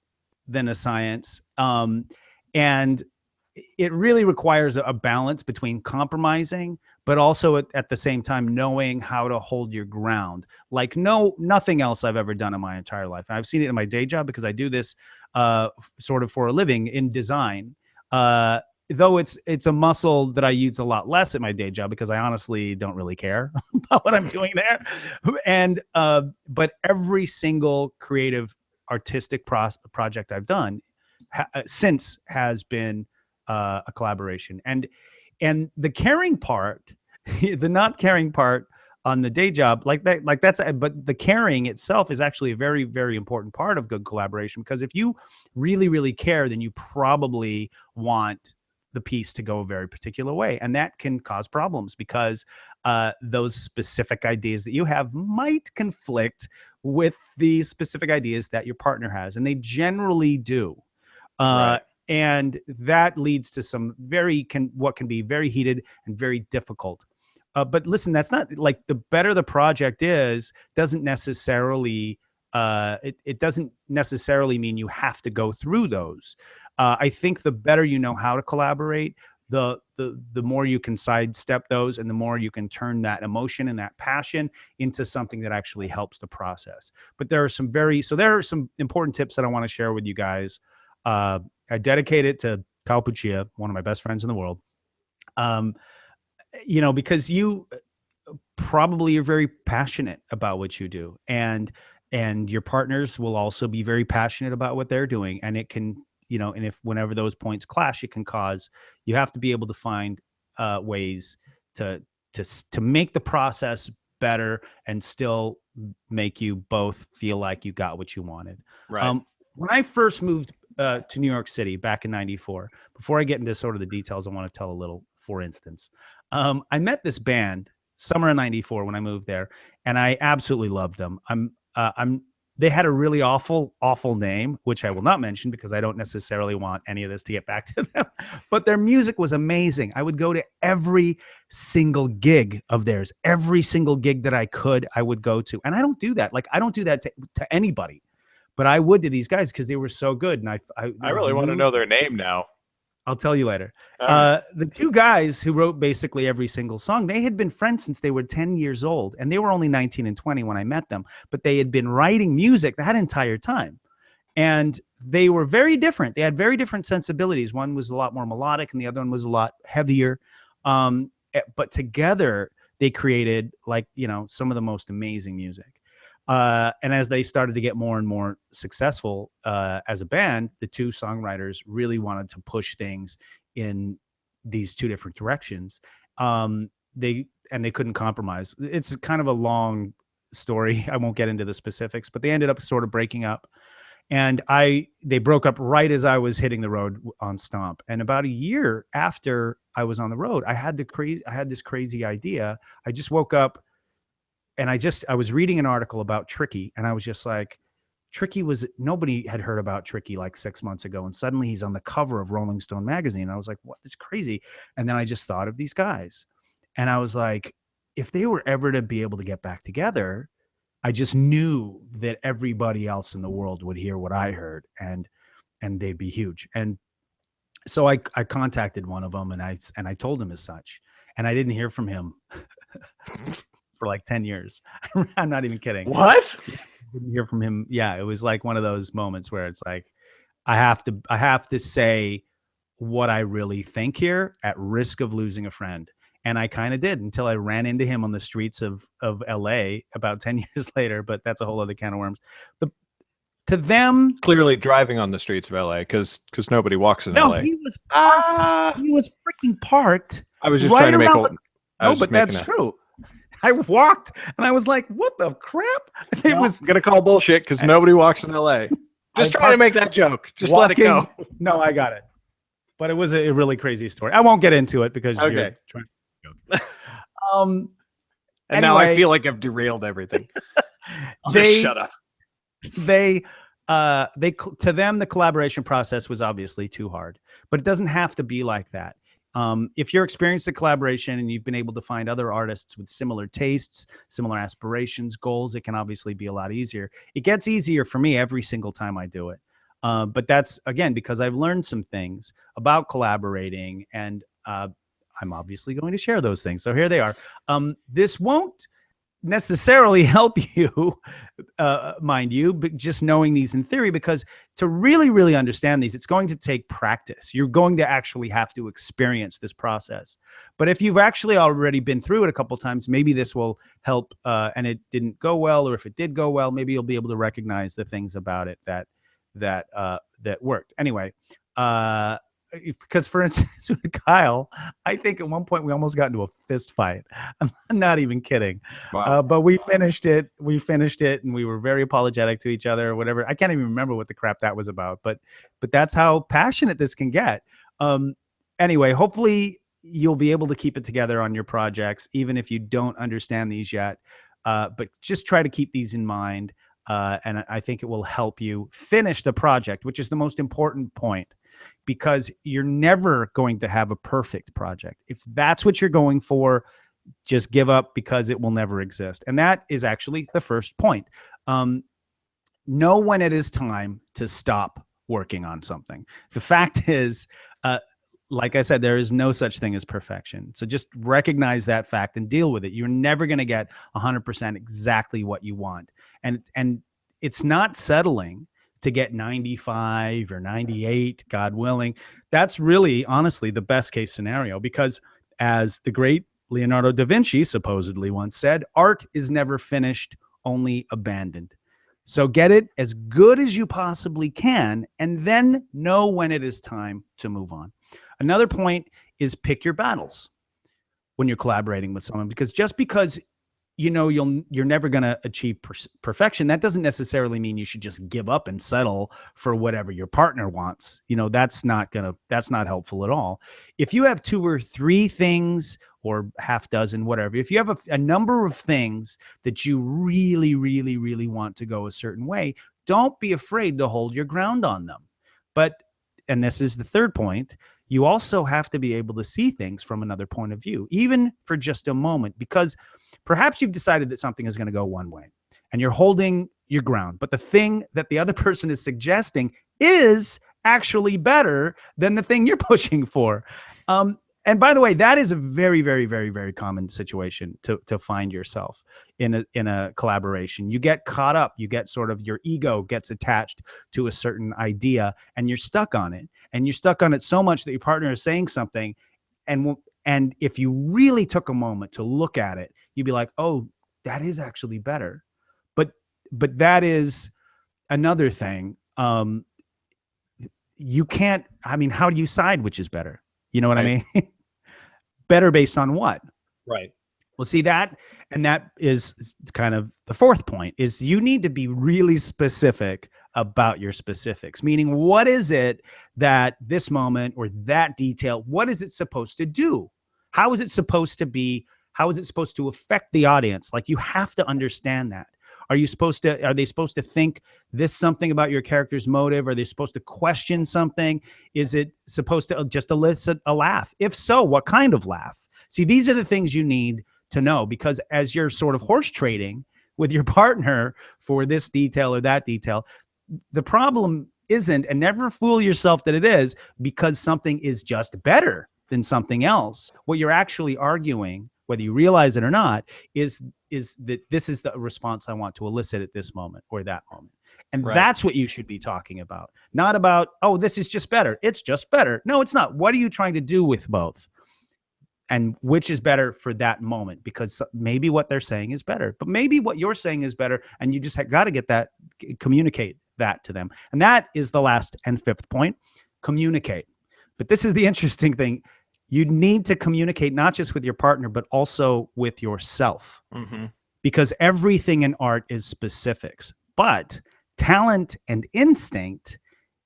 than a science. And it really requires a balance between compromising, but also at the same time knowing how to hold your ground. Like nothing else I've ever done in my entire life. And I've seen it in my day job because I do this sort of for a living in design. Though it's a muscle that I use a lot less at my day job because I honestly don't really care about what I'm doing there. And but every single creative artistic project I've done since has been a collaboration. And the caring part, the not caring part on the day job, but the caring itself is actually a very, very important part of good collaboration, because if you really, really care, then you probably want the piece to go a very particular way. And that can cause problems because those specific ideas that you have might conflict with the specific ideas that your partner has. And they generally do. Right. And that leads to some what can be very heated and very difficult. But listen, that's not like the better the project is, doesn't necessarily it doesn't necessarily mean you have to go through those. I think the better you know how to collaborate, the more you can sidestep those, and the more you can turn that emotion and that passion into something that actually helps the process. But there are some important tips that I want to share with you guys. I dedicate it to Kyle Puccia, one of my best friends in the world. Because you probably are very passionate about what you do, and your partners will also be very passionate about what they're doing. And it can, and whenever those points clash, it can cause, you have to be able to find ways to make the process better and still make you both feel like you got what you wanted. Right. When I first moved to New York City back in '94, before I get into sort of the details, I want to tell a little, for instance, I met this band summer of '94 when I moved there, and I absolutely loved them. They had a really awful name, which I will not mention because I don't necessarily want any of this to get back to them, but their music was amazing. I would go to every single gig of theirs, every single gig that I could, I would go to. And I don't do that. Like, I don't do that to anybody, but I would to these guys because they were so good. And I really want to know their name now. I'll tell you later. The two guys who wrote basically every single song, they had been friends since they were 10 years old, and they were only 19 and 20 when I met them, but they had been writing music that entire time. And they were very different. They had very different sensibilities. One was a lot more melodic and the other one was a lot heavier. But together they created some of the most amazing music. And as they started to get more and more successful as a band, the two songwriters really wanted to push things in these two different directions. They couldn't compromise. It's kind of a long story. I won't get into the specifics, but they ended up sort of breaking up. And they broke up right as I was hitting the road on Stomp. And about a year after I was on the road, I had this crazy idea. I just woke up. And I was reading an article about Tricky, and I was just like, nobody had heard about Tricky like 6 months ago. And suddenly he's on the cover of Rolling Stone magazine. And I was like, what? It's crazy. And then I just thought of these guys. And I was like, if they were ever to be able to get back together, I just knew that everybody else in the world would hear what I heard, and they'd be huge. And so I contacted one of them, and I told him as such, and I didn't hear from him for like 10 years. I'm not even kidding. What? Didn't hear from him. Yeah, it was like one of those moments where it's like, I have to say what I really think here at risk of losing a friend. And I kind of did until I ran into him on the streets of LA about 10 years later, but that's a whole other can of worms. But to them, Clearly driving on the streets of LA because nobody walks in no, LA. he was parked. He was freaking parked. I was just right trying to make around a. the- I No, was but just making that's true. I walked and I was like, what the crap? It Well, was I'm gonna call bullshit because nobody walks in LA. Just I trying to make that joke. Just let it go. No, I got it. But it was a really crazy story. I won't get into it because Okay. you're trying to joke. And Anyway, now I feel like I've derailed everything. I'll just shut up. To them, the collaboration process was obviously too hard, but it doesn't have to be like that. If you're experienced the collaboration and you've been able to find other artists with similar tastes, similar aspirations, goals, it can obviously be a lot easier. It gets easier for me every single time I do it. But that's, again, because I've learned some things about collaborating, and I'm obviously going to share those things. So here they are. This won't necessarily help you, mind you, but just knowing these in theory, because to really, really understand these, it's going to take practice. You're going to actually have to experience this process. But if you've actually already been through it a couple times, maybe this will help, and it didn't go well, or if it did go well, maybe you'll be able to recognize the things about it that worked. Anyway, because for instance, with Kyle, I think at one point we almost got into a fist fight. I'm not even kidding. Wow. But we finished it. And we were very apologetic to each other or whatever. I can't even remember what the crap that was about, but that's how passionate this can get. Anyway, hopefully you'll be able to keep it together on your projects, even if you don't understand these yet. But just try to keep these in mind. And I think it will help you finish the project, which is the most important point, because you're never going to have a perfect project. If that's what you're going for, just give up, because it will never exist. And that is actually the first point. Know when it is time to stop working on something. The fact is, like I said, there is no such thing as perfection. So just recognize that fact and deal with it. You're never going to get 100% exactly what you want. And it's not settling to get 95 or 98, God willing. That's really, honestly, the best case scenario, because as the great Leonardo da Vinci supposedly once said, art is never finished, only abandoned. So get it as good as you possibly can, and then know when it is time to move on. Another point is pick your battles when you're collaborating with someone, because just because you're never going to achieve perfection, that doesn't necessarily mean you should just give up and settle for whatever your partner wants. That's not helpful at all. If you have 2 or 3 things, or half dozen, whatever, if you have a number of things that you really, really, really want to go a certain way, don't be afraid to hold your ground on them. And this is the third point, you also have to be able to see things from another point of view, even for just a moment, because perhaps you've decided that something is going to go one way and you're holding your ground, but the thing that the other person is suggesting is actually better than the thing you're pushing for. And by the way, that is a very, very, very, very common situation to find yourself in a collaboration. You get caught up, you get sort of, your ego gets attached to a certain idea and you're stuck on it. And you're stuck on it so much that your partner is saying something. And if you really took a moment to look at it, you'd be like, oh, that is actually better. But that is another thing. You can't, how do you decide which is better? You know what I mean? Better based on what? Right. Well, see that, and that is kind of the fourth point, is you need to be really specific about your specifics, meaning what is it that this moment or that detail, what is it supposed to do? How is it supposed to be? How is it supposed to affect the audience? Like, you have to understand that. Are they supposed to think this something about your character's motive? Are they supposed to question something? Is it supposed to just elicit a laugh? If so, what kind of laugh? See, these are the things you need to know, because as you're sort of horse trading with your partner for this detail or that detail, the problem isn't, and never fool yourself that it is, because something is just better than something else. What you're actually arguing, whether you realize it or not, is that this is the response I want to elicit at this moment or that moment. And Right. that's what you should be talking about. Not about, oh, this is just better. It's just better. No, it's not. What are you trying to do with both? And which is better for that moment? Because maybe what they're saying is better, but maybe what you're saying is better. And you just got to get that, communicate that to them. And that is the last and fifth point, communicate. But this is the interesting thing. You need to communicate not just with your partner, but also with yourself. Mm-hmm. Because everything in art is specifics. But talent and instinct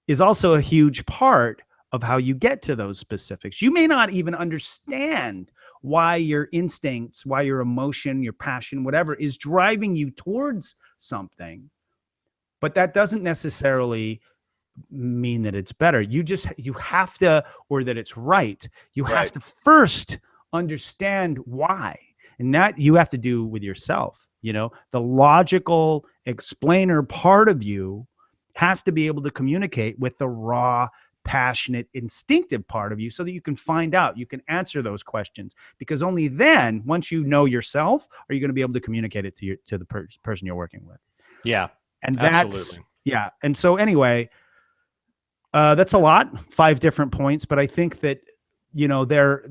is also a huge part of how you get to those specifics. You may not even understand why your instincts, why your emotion, your passion, whatever is driving you towards something, but that doesn't necessarily mean that it's better. You have to, or that it's right. You have to first understand why. And that you have to do with yourself. You know, the logical explainer part of you has to be able to communicate with the raw, passionate, instinctive part of you so that you can find out, you can answer those questions, because only then, once you know yourself, are you going to be able to communicate it to the person you're working with. Yeah. And that's, yeah. And so anyway, that's a lot, 5 different points, but I think that, you know, they're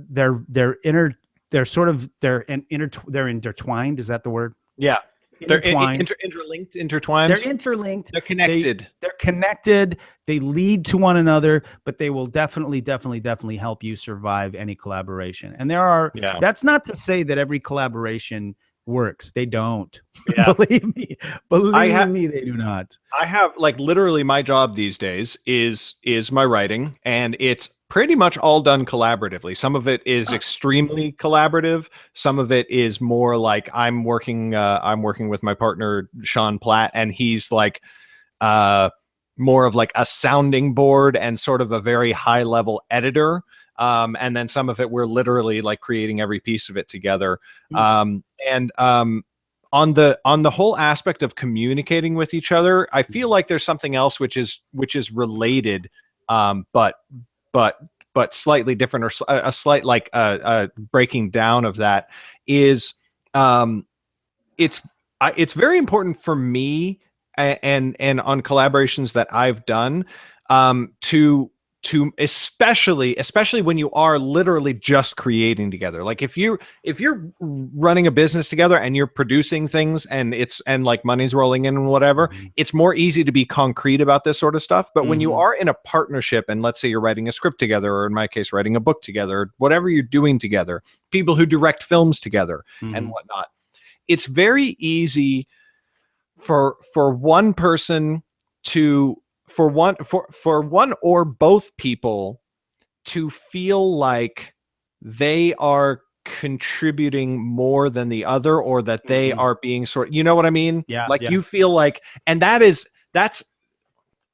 intertwined. Is that the word? Yeah. Intertwined. They're interlinked. They're interlinked. They're connected. They're connected. They lead to one another, but they will definitely help you survive any collaboration. And that's not to say that every collaboration works. They don't. Yeah. Believe me, they do not. I have, like, literally my job these days is my writing, and it's pretty much all done collaboratively. Some of it is extremely collaborative. Some of it is more like I'm working with my partner, Sean Platt, and he's like more of like a sounding board and sort of a very high level editor. And then some of it, we're literally like creating every piece of it together. On the whole aspect of communicating with each other, I feel like there's something else which is related, but slightly different, or a slight, like breaking down of that is, it's very important for me and on collaborations that I've done, to especially when you are literally just creating together. Like if you're running a business together and you're producing things and like money's rolling in and whatever, it's more easy to be concrete about this sort of stuff. But when you are in a partnership, and let's say you're writing a script together, or in my case, writing a book together, whatever you're doing together, people who direct films together and whatnot, it's very easy for one person to, for one or both people to feel like they are contributing more than the other, or that they are being you know what I mean? Yeah. Like you feel like, and that's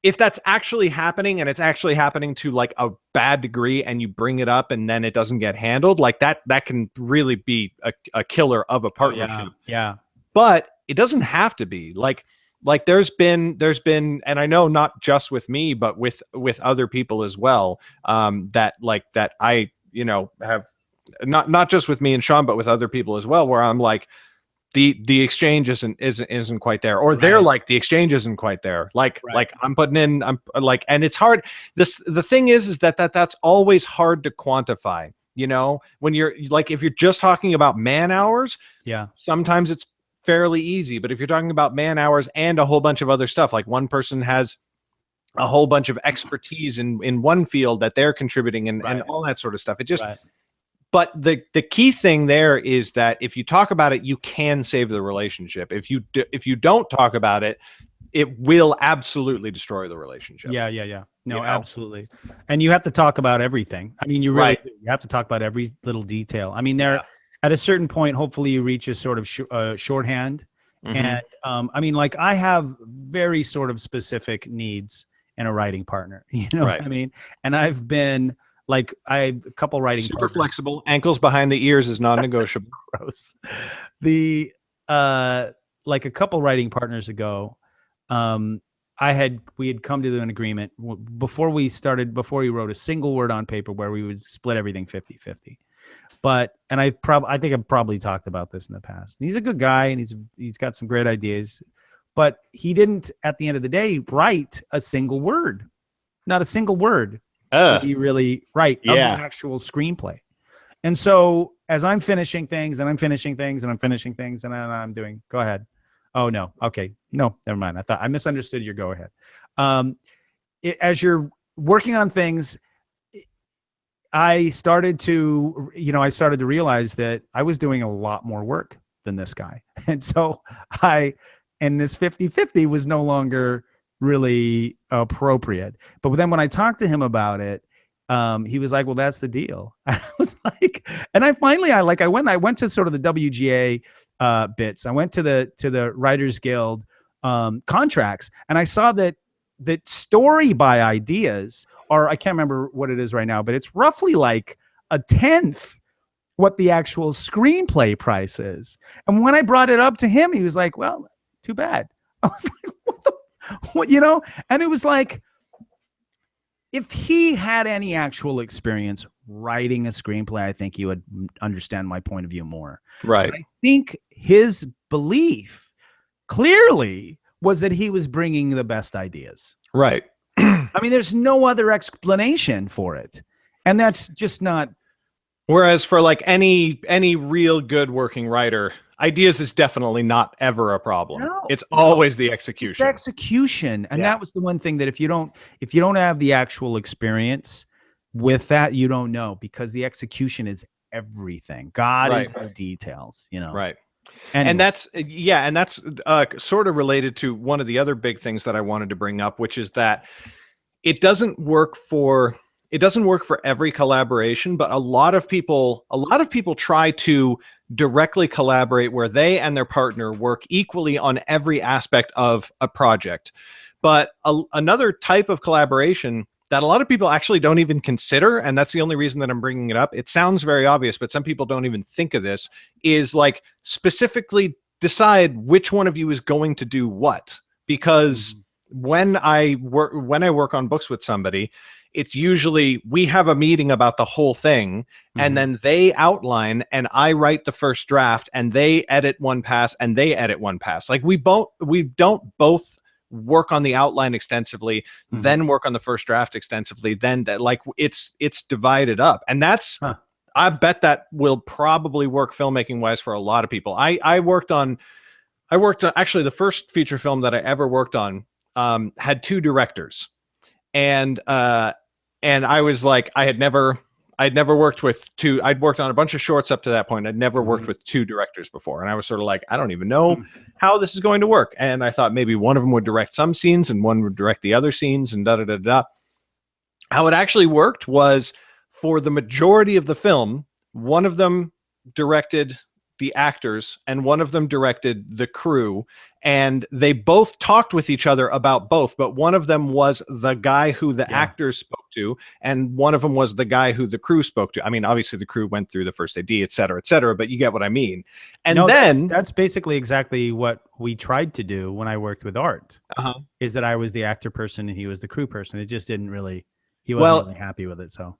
if that's actually happening, and it's actually happening to like a bad degree, and you bring it up and then it doesn't get handled, like that can really be a killer of a partnership. Yeah. But it doesn't have to be like there's been, and I know not just with me, but with other people as well, that I, you know, have not just with me and Sean, but with other people as well, where I'm like, the exchange isn't quite there, or they're like, the exchange isn't quite there. Like I'm putting in, I'm like, and it's hard. The thing is that's always hard to quantify, you know, when you're like, if you're just talking about man hours, sometimes it's fairly easy. But if you're talking about man hours and a whole bunch of other stuff, like one person has a whole bunch of expertise in one field that they're contributing, and all that sort of stuff, it just, but the key thing there is that if you talk about it, you can save the relationship. If you don't talk about it, it will absolutely destroy the relationship. No, you know? Absolutely. And you have to talk about everything. I mean, you really do. You have to talk about every little detail. I mean, at a certain point, hopefully you reach a sort of shorthand. And I mean, like, I have very sort of specific needs in a writing partner, you know what I mean? And I've been like, a couple writing super flexible, ankles behind the ears is non-negotiable. Gross. Like a couple writing partners ago, we had come to an agreement before we wrote a single word on paper, where we would split everything 50-50. And I think I've probably talked about this in the past. He's a good guy, and he's got some great ideas, but he didn't, at the end of the day, write a single word. Not a single word did he really write of the actual screenplay. And so as I'm finishing things and I'm finishing things and I'm finishing things and I'm doing, go ahead. Oh, no. Okay. No, never mind. I thought I misunderstood your go ahead. As you're working on things, I started to realize that I was doing a lot more work than this guy. And so and this 50-50 was no longer really appropriate. But then when I talked to him about it, he was like, well, that's the deal. I was like, and I went to sort of the WGA bits. I went to the Writers Guild contracts, and I saw that story by ideas, or I can't remember what it is right now, but it's roughly like a tenth what the actual screenplay price is. And when I brought it up to him, he was like, well, too bad. I was like, what, and it was like, if he had any actual experience writing a screenplay, I think he would understand my point of view more. Right. But I think his belief clearly was that he was bringing the best ideas. Right. I mean, there's no other explanation for it. And that's just not. Whereas for like any real good working writer, ideas is definitely not ever a problem. No, it's always the execution. It's the execution. And that was the one thing that if you don't have the actual experience with that, you don't know, because the execution is everything. God is the details, Right. Anyway. And that's sort of related to one of the other big things that I wanted to bring up, which is that it doesn't work for every collaboration, but a lot of people try to directly collaborate where they and their partner work equally on every aspect of a project. But another type of collaboration that a lot of people actually don't even consider, and that's the only reason that I'm bringing it up. It sounds very obvious, but some people don't even think of this, is like specifically decide which one of you is going to do what. Because when I work on books with somebody, it's usually we have a meeting about the whole thing, and then they outline and I write the first draft and they edit one pass and they edit one pass. Like we don't both work on the outline extensively, then work on the first draft extensively, then it's divided up. And that's I bet that will probably work filmmaking wise for a lot of people. I worked on actually the first feature film that I ever worked on had two directors. And I was like, I'd never worked with two. I'd worked on a bunch of shorts up to that point. I'd never worked with two directors before. And I was sort of like, I don't even know how this is going to work. And I thought maybe one of them would direct some scenes and one would direct the other scenes and da-da-da-da. How it actually worked was, for the majority of the film, one of them directed the actors and one of them directed the crew, and they both talked with each other about both, but one of them was the guy who the actors spoke to and one of them was the guy who the crew spoke to. I mean, obviously the crew went through the first AD, et cetera, but you get what I mean. And then that's basically exactly what we tried to do when I worked with Art, is that I was the actor person and he was the crew person. It just didn't really, he wasn't really happy with it. So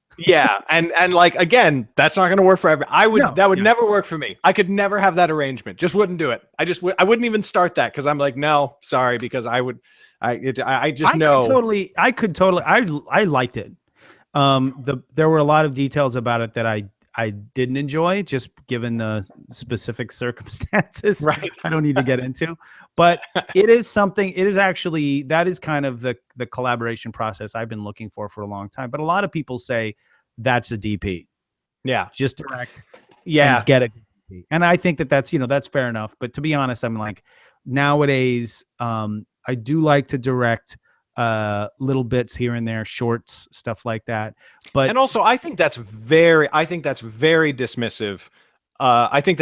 and like, again, that's not going to work for everyone. That would never work for me. I could never have that arrangement. Just wouldn't do it. I wouldn't even start that, because I'm like, no, sorry, because I liked it. There were a lot of details about it that I didn't enjoy, just given the specific circumstances. Right. I don't need to get into, but it is something. It is actually, that is kind of the collaboration process I've been looking for a long time. But a lot of people say that's a DP. Yeah. Just direct. Yeah. And get a DP. And I think that's fair enough. But to be honest, I'm like, nowadays, I do like to direct little bits here and there, shorts, stuff like that. But also I think that's very dismissive. I think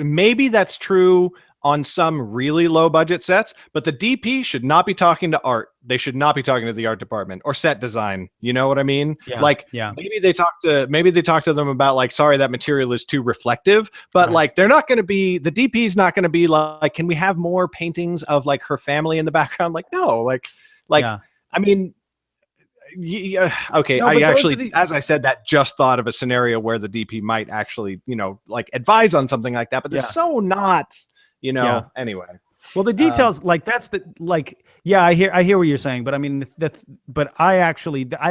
maybe that's true on some really low budget sets, but the DP should not be talking to art. They should not be talking to the art department or set design. You know what I mean? Maybe they talk to them about like, sorry, that material is too reflective, but like, they're not going to be, the DP is not going to be like, can we have more paintings of like her family in the background? Like, no, I mean, okay. No, I actually, as I said, that just thought of a scenario where the DP might actually, like advise on something like that, but it's so not, anyway. Well, the details, like that's the like, yeah, I hear what you're saying, but I mean, but I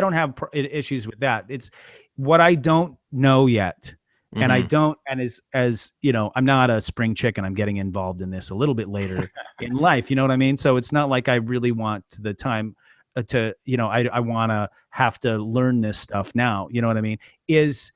don't have issues with that. It's what I don't know yet, and I don't, and as you know, I'm not a spring chicken. I'm getting involved in this a little bit later in life. You know what I mean? So it's not like I really want the time to, you know, I want to have to learn this stuff now. You know what I mean? Is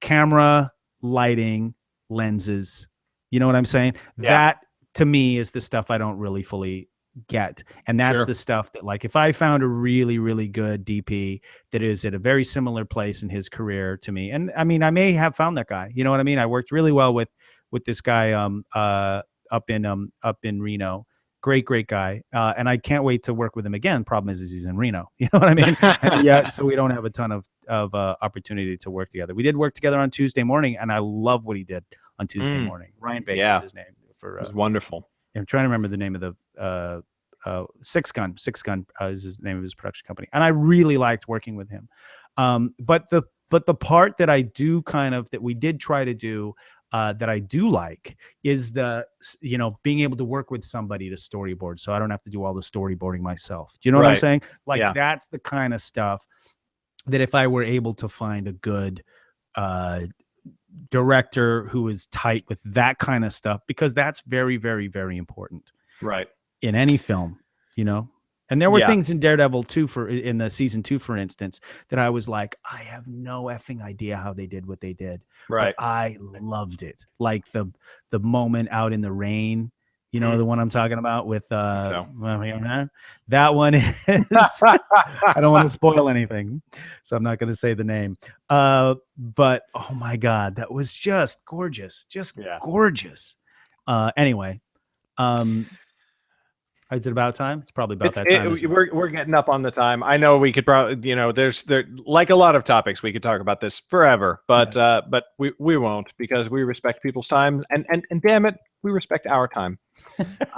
camera, lighting, lenses. You know what I'm saying? Yeah. That to me is the stuff I don't really fully get. And that's the stuff that, like, if I found a really, really good DP that is at a very similar place in his career to me, and I mean, I may have found that guy, you know what I mean? I worked really well with this guy up in Reno. Great guy. And I can't wait to work with him again. Problem is he's in Reno. You know what I mean? And yeah, so we don't have a ton of opportunity to work together. We did work together on Tuesday morning, and I love what he did on Tuesday morning. Ryan Baker is his name. It was wonderful. I'm trying to remember the name of the Six Gun is his name of his production company, and I really liked working with him. But the part that I do that we did try to do that I do like is being able to work with somebody to storyboard, so I don't have to do all the storyboarding myself. Do you know what I'm saying? Like that's the kind of stuff that if I were able to find a good director who is tight with that kind of stuff, because that's very, very, very important, right, in any film, you know. And there were things in Daredevil 2 in the season 2, for instance, that I was like, I have no effing idea how they did what they did, right? But I loved it, like the moment out in the rain. You know the one I'm talking about with that one is I don't want to spoil anything, so I'm not going to say the name. But oh my God, that was just gorgeous, gorgeous. Anyway, is it about time? It's probably about that time. We're getting up on the time. I know we could probably, there's like a lot of topics we could talk about this forever, but we won't, because we respect people's time, and damn it, we respect our time.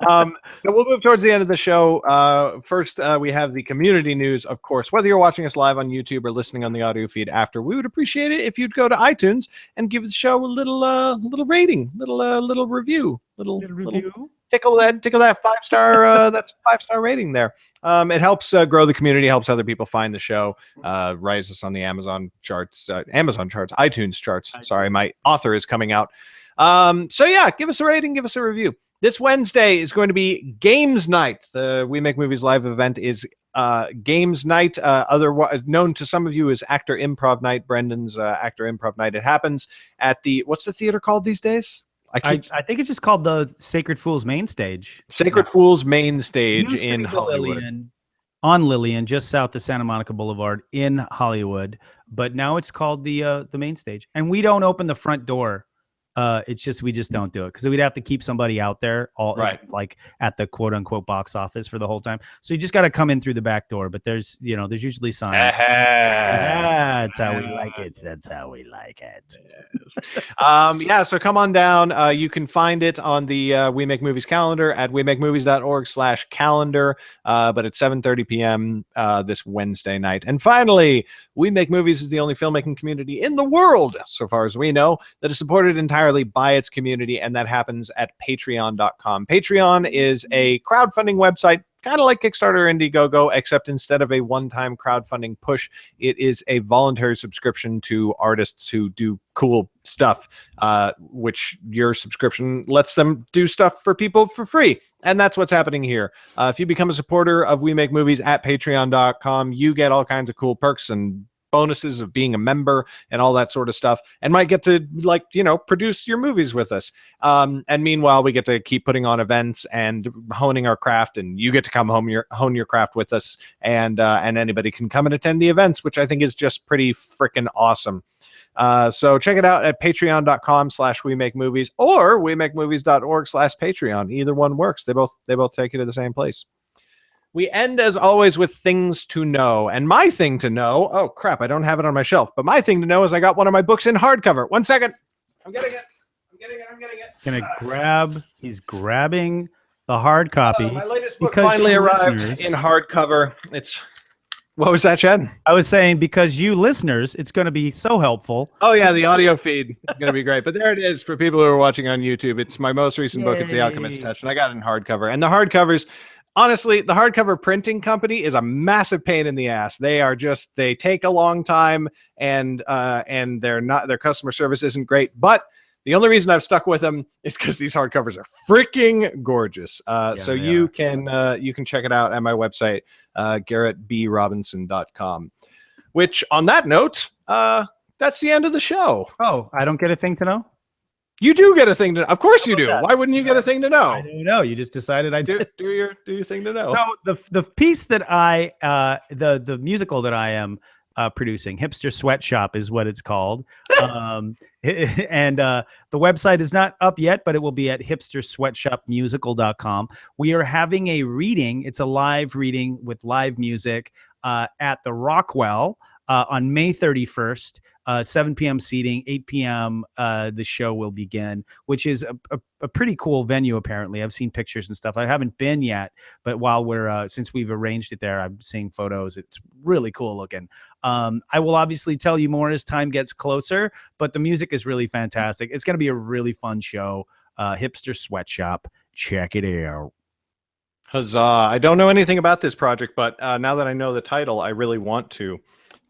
So we'll move towards the end of the show. First, we have the community news, of course. Whether you're watching us live on YouTube or listening on the audio feed after, we would appreciate it if you'd go to iTunes and give the show a little rating, little review, little tickle that 5-star that's 5-star rating there. It helps grow the community, helps other people find the show, rise us on the Amazon charts, iTunes charts. Sorry, my author is coming out. So yeah, give us a rating, give us a review. This Wednesday is going to be Games Night. The We Make Movies live event is Games Night, otherwise known to some of you as Actor Improv Night. Brendan's Actor Improv Night. It happens at what's the theater called these days? I think it's just called the Sacred Fools Main Stage. Sacred Fools Main Stage in Hollywood. On Lillian, just south of Santa Monica Boulevard in Hollywood. But now it's called the Main Stage. And we don't open the front door. It's just we just don't do it, because we'd have to keep somebody out there like at the quote unquote box office for the whole time. So you just got to come in through the back door. But there's usually signs. That's how we like it. That's how we like it. So come on down. You can find it on the We Make Movies calendar at wemakemovies.org/calendar. But at 7:30 p.m. This Wednesday night. And finally, We Make Movies is the only filmmaking community in the world, so far as we know, that is supported entirely by its community, and that happens at patreon.com. Patreon is a crowdfunding website, kind of like Kickstarter or Indiegogo, except instead of a one-time crowdfunding push, it is a voluntary subscription to artists who do cool stuff, which your subscription lets them do stuff for people for free. And that's what's happening here. If you become a supporter of We Make Movies at patreon.com, you get all kinds of cool perks and bonuses of being a member and all that sort of stuff, and might get to produce your movies with us. And meanwhile, we get to keep putting on events and honing our craft, and you get to come hone your craft with us, and anybody can come and attend the events, which I think is just pretty freaking awesome. So check it out at patreon.com/WeMakeMovies or wemakemovies.org/Patreon. Either one works. They both take you to the same place. We end, as always, with things to know. And my thing to know, oh crap, I don't have it on my shelf, but my thing to know is I got one of my books in hardcover. 1 second. I'm getting it. He's grabbing the hard copy. My latest book finally arrived in hardcover. It's What was that, Chad? I was saying because you listeners, it's going to be so helpful. Oh, yeah, the audio feed is going to be great. But there it is for people who are watching on YouTube. It's my most recent book. It's The Alchemist's Touch, and I got it in hardcover. And the hardcovers, honestly, the hardcover printing company is a massive pain in the ass. They take a long time, and their customer service isn't great. But the only reason I've stuck with them is because these hardcovers are freaking gorgeous. So you can check it out at my website, GarrettBRobinson.com. Which, on that note, that's the end of the show. Oh, I don't get a thing to know? You do get a thing to know. Of course you do. Why wouldn't you get a thing to know? I don't know. You just decided I did. Do your thing to know. So the piece that the musical that I am producing, Hipster Sweatshop is what it's called. And the website is not up yet, but it will be at hipstersweatshopmusical.com. We are having a reading. It's a live reading with live music at the Rockwell on May 31st, 7 p.m. seating, 8 p.m. The show will begin, which is a pretty cool venue. Apparently, I've seen pictures and stuff. I haven't been yet, but while since we've arranged it there, I'm seeing photos. It's really cool looking. I will obviously tell you more as time gets closer, but the music is really fantastic. It's going to be a really fun show. Hipster Sweatshop, check it out. Huzzah. I don't know anything about this project, but now that I know the title, I really want to.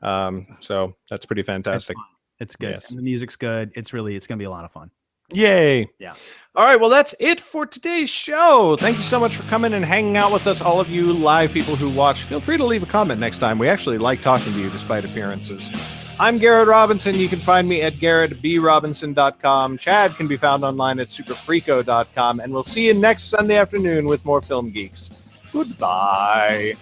So that's pretty fantastic. It's good. Yes. And the music's good. It's going to be a lot of fun. Yay. Yeah. All right. Well, that's it for today's show. Thank you so much for coming and hanging out with us. All of you live people who watch, feel free to leave a comment next time. We actually like talking to you despite appearances. I'm Garrett Robinson. You can find me at GarrettBRobinson.com. Chad can be found online at superfreako.com. And we'll see you next Sunday afternoon with more Film Geeks. Goodbye.